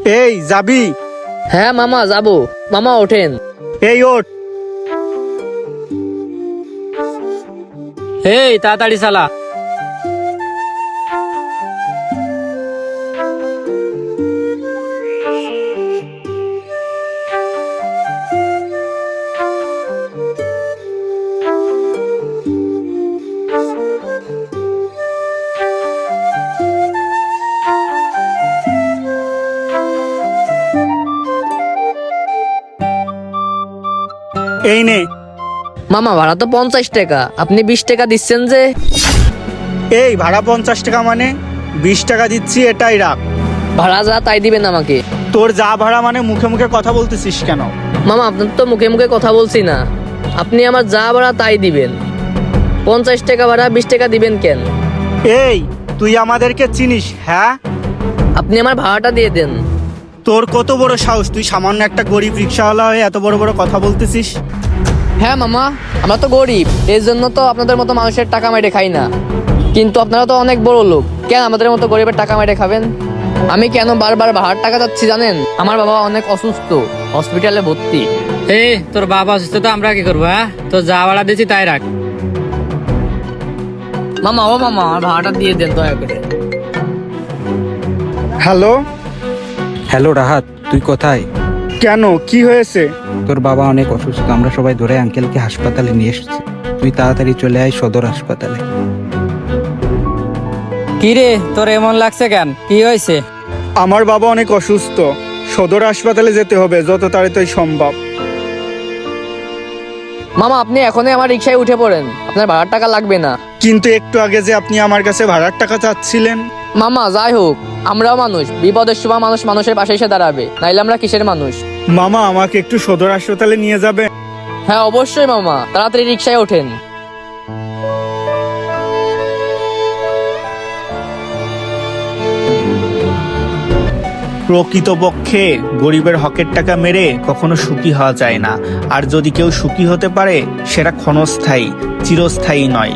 এই যাবি? হ্যাঁ মামা যাবো। মামা ওঠেন। এই ওঠ। এই তাড়াতাড়ি চালা। এই নে। মামা ভাড়া তো 50 টাকা, আপনি 20 টাকা দিচ্ছেন যে? এই ভাড়া 50 টাকা মানে 20 টাকা দিচ্ছি, এটাই রাখ। ভাড়া যা তাই দিবেন আমাকে। তোর যা ভাড়া মানে মুখে মুখে কথা বলতেছিস কেন? মামা আপনার তো মুখে মুখে কথা বলছি না, আপনি আমার যা ভাড়া তাই দিবেন। 50 টাকা ভাড়া 20 টাকা দিবেন কেন? এই তুই আমাদেরকে চিনিস? হ্যাঁ, আপনি আমার ভাড়াটা দিয়ে দেন। তোর কত বড় সাহস, তুই সামান্য একটা গরিব রিক্সাওয়ালা হয়ে এত বড় বড় কথা বলতেছিস? হ্যাঁ মামা, আমরা তো গরিব, এই জন্য তো আপনাদের মতো মানুষের টাকা মেরে খাই না। কিন্তু আপনারা তো অনেক বড় লোক, কেন আমাদের মতো গরিবের টাকা মেরে খাবেন? আমি কেন বারবার ভাড়ার টাকা চাচ্ছি জানেন? আমার বাবা অনেক অসুস্থ, হসপিটালে ভর্তি। এই তোর বাবা অসুস্থ তো আমরা কি করবো? হ্যাঁ, তো যা ভাড়া দিয়েছি তাই রাখ। মামা ও মামা, আমার ভাড়াটা দিয়ে দেন দয়া করে। হ্যালো। হ্যালো রাহাত, তুই কোথায়? কেন, কি হয়েছে? তোর বাবা অনেক অসুস্থ, আমরা সবাই ধরে আঙ্কেলকে হাসপাতালে নিয়ে এসেছি। তুই তাড়াতাড়ি চলে আয় সদর হাসপাতালে। কি রে, তোর এমন লাগছে কেন? কি হয়েছে? আমার বাবা অনেক অসুস্থ, সদর হাসপাতালে যেতে হবে যত তাড়াতাড়ি সম্ভব। মামা আপনি এখনই আমার রিক্সায় উঠে পড়েন, আপনার ভাড়ার টাকা লাগবে না। কিন্তু একটু আগে যে আপনি আমার কাছে ভাড়ার টাকা চাচ্ছিলেন। মামা যাই হোক, আমরাও মানুষ, বিপদের সময় মানুষ মানুষের পাশে এসে দাঁড়াবে, নাইলে আমরা কিসের মানুষ? মামা আমাকে একটু সদর হাসপাতালে নিয়ে যাবে? হ্যাঁ অবশ্যই মামা, তাড়াতাড়ি রিক্সায় ওঠেন। প্রকৃতপক্ষে গরিবের হকের টাকা মেরে কখনো সুখী হওয়া যায় না, আর যদি কেউ সুখী হতে পারে সেটা ক্ষণস্থায়ী, চিরস্থায়ী নয়।